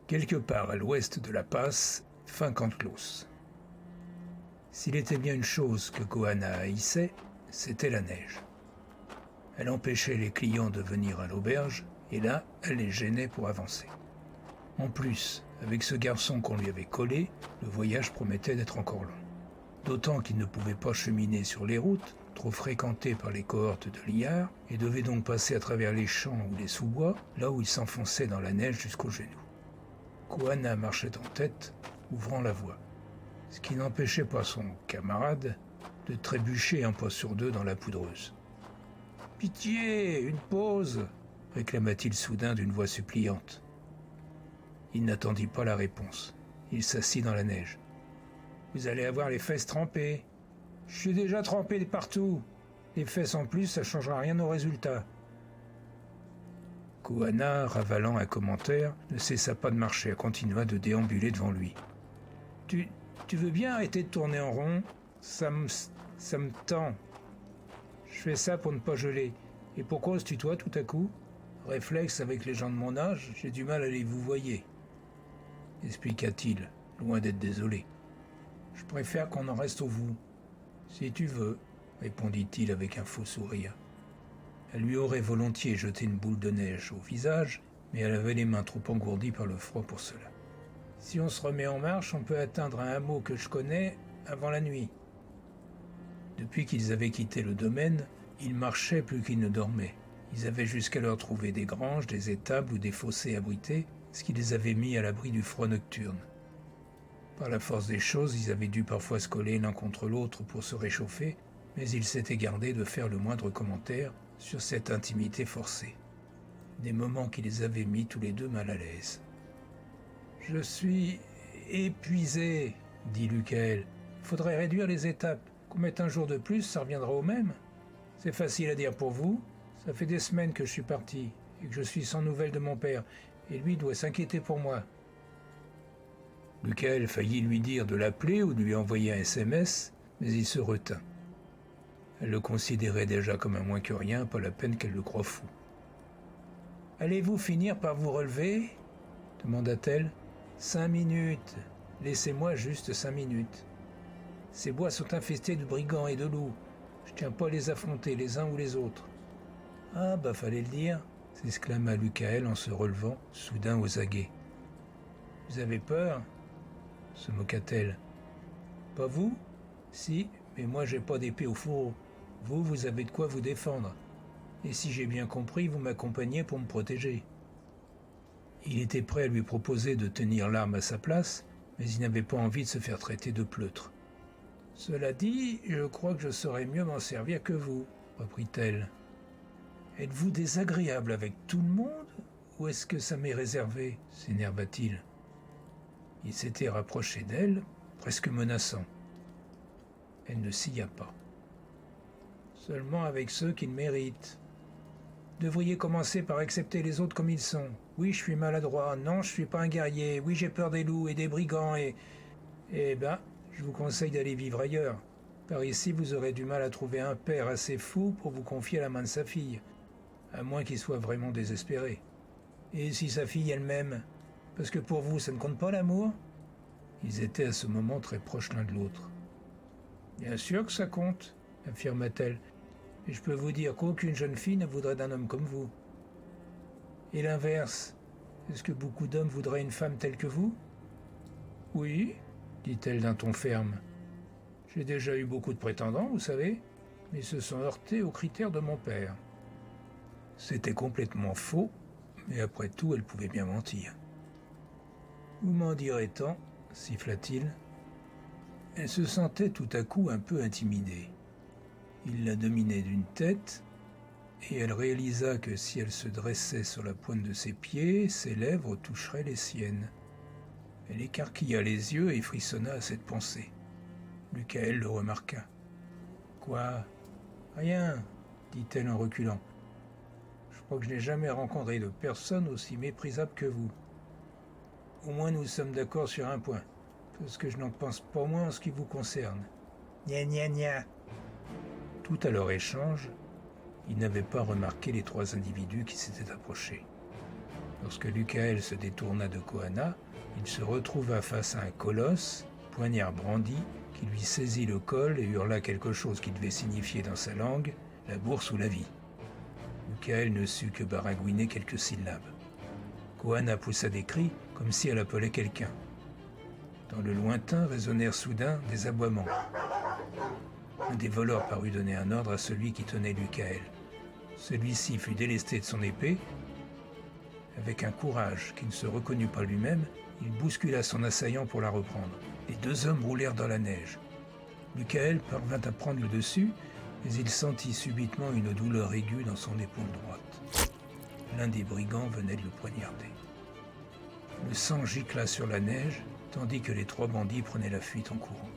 quelque part à l'ouest de la passe, fin Cantlos. S'il était bien une chose que Koana haïssait, c'était la neige. Elle empêchait les clients de venir à l'auberge, et là, elle les gênait pour avancer. En plus, avec ce garçon qu'on lui avait collé, le voyage promettait d'être encore long. D'autant qu'il ne pouvait pas cheminer sur les routes, trop fréquentées par les cohortes de liards, et devait donc passer à travers les champs ou les sous-bois, là où il s'enfonçait dans la neige jusqu'aux genoux. Koana marchait en tête, ouvrant la voie, ce qui n'empêchait pas son camarade de trébucher un pas sur deux dans la poudreuse. « Pitié, une pause !» réclama-t-il soudain d'une voix suppliante. Il n'attendit pas la réponse. Il s'assit dans la neige. « Vous allez avoir les fesses trempées. »« Je suis déjà trempé de partout. Les fesses en plus, ça ne changera rien au résultat. » Koana, ravalant un commentaire, ne cessa pas de marcher et continua de déambuler devant lui. « Tu veux bien arrêter de tourner en rond ? Ça me tend. Je fais ça pour ne pas geler. Et pourquoi on se tutoie tout à coup ? Réflexe avec les gens de mon âge, j'ai du mal à les vouvoyer. » expliqua-t-il, loin d'être désolé. « Je préfère qu'on en reste au vous. »« Si tu veux, » répondit-il avec un faux sourire. Elle lui aurait volontiers jeté une boule de neige au visage, mais elle avait les mains trop engourdies par le froid pour cela. « Si on se remet en marche, on peut atteindre un hameau que je connais avant la nuit. » Depuis qu'ils avaient quitté le domaine, ils marchaient plus qu'ils ne dormaient. Ils avaient jusqu'alors trouvé des granges, des étables ou des fossés abrités, ce qui les avait mis à l'abri du froid nocturne. Par la force des choses, ils avaient dû parfois se coller l'un contre l'autre pour se réchauffer, mais ils s'étaient gardés de faire le moindre commentaire sur cette intimité forcée. Des moments qui les avaient mis tous les deux mal à l'aise. « Je suis épuisé, » dit Lucaël. « Faudrait réduire les étapes. Qu'on mette un jour de plus, ça reviendra au même. C'est facile à dire pour vous. Ça fait des semaines que je suis parti et que je suis sans nouvelles de mon père, et lui doit s'inquiéter pour moi. » Lucaël faillit lui dire de l'appeler ou de lui envoyer un SMS, mais il se retint. Elle le considérait déjà comme un moins que rien, pas la peine qu'elle le croie fou. « Allez-vous finir par vous relever ?» demanda-t-elle. « 5 minutes. Laissez-moi juste 5 minutes. Ces bois sont infestés de brigands et de loups. Je tiens pas à les affronter les uns ou les autres. »« Ah, bah fallait le dire !» s'exclama Lucaël en se relevant, soudain aux aguets. « Vous avez peur ?» se moqua-t-elle. « Pas vous ? Si, mais moi j'ai pas d'épée au fourreau. Vous avez de quoi vous défendre. Et si j'ai bien compris, vous m'accompagnez pour me protéger. » Il était prêt à lui proposer de tenir l'arme à sa place, mais il n'avait pas envie de se faire traiter de pleutre. « Cela dit, je crois que je saurais mieux m'en servir que vous, » reprit-elle. « Êtes-vous désagréable avec tout le monde, ou est-ce que ça m'est réservé ?» s'énerva-t-il. Il s'était rapproché d'elle, presque menaçant. Elle ne sia pas. « Seulement avec ceux qui le méritent. Devriez commencer par accepter les autres comme ils sont. Oui, je suis maladroit. Non, je suis pas un guerrier. Oui, j'ai peur des loups et des brigands et... Eh ben, je vous conseille d'aller vivre ailleurs. Par ici, vous aurez du mal à trouver un père assez fou pour vous confier la main de sa fille, à moins qu'il soit vraiment désespéré. Et si sa fille elle-même, parce que pour vous, ça ne compte pas l'amour ?» Ils étaient à ce moment très proches l'un de l'autre. « Bien sûr que ça compte, » affirma-t-elle. « Et je peux vous dire qu'aucune jeune fille ne voudrait d'un homme comme vous. Et l'inverse, est-ce que beaucoup d'hommes voudraient une femme telle que vous ?»« Oui, » dit-elle d'un ton ferme. « J'ai déjà eu beaucoup de prétendants, vous savez, mais ils se sont heurtés aux critères de mon père. » C'était complètement faux, mais après tout, elle pouvait bien mentir. « Vous m'en direz tant, » siffla-t-il. Elle se sentait tout à coup un peu intimidée. Il la dominait d'une tête, et elle réalisa que si elle se dressait sur la pointe de ses pieds, ses lèvres toucheraient les siennes. Elle écarquilla les yeux et frissonna à cette pensée. Lucaël le remarqua. « Quoi ? Rien, » dit-elle en reculant. « Je crois que je n'ai jamais rencontré de personne aussi méprisable que vous. Au moins nous sommes d'accord sur un point, parce que je n'en pense pas moins en ce qui vous concerne. Gna gna gna !» Tout à leur échange, ils n'avaient pas remarqué les 3 individus qui s'étaient approchés. Lorsque Lucael se détourna de Koana, il se retrouva face à un colosse, poignard brandi, qui lui saisit le col et hurla quelque chose qui devait signifier dans sa langue « la bourse ou la vie ». Lucael ne sut que baragouiner quelques syllabes. Koana poussa des cris comme si elle appelait quelqu'un. Dans le lointain résonnèrent soudain des aboiements. Un des voleurs parut donner un ordre à celui qui tenait Lucael. Celui-ci fut délesté de son épée. Avec un courage qui ne se reconnut pas lui-même, il bouscula son assaillant pour la reprendre. Les deux hommes roulèrent dans la neige. Lucael parvint à prendre le dessus, mais il sentit subitement une douleur aiguë dans son épaule droite. L'un des brigands venait de le poignarder. Le sang gicla sur la neige, tandis que les trois bandits prenaient la fuite en courant.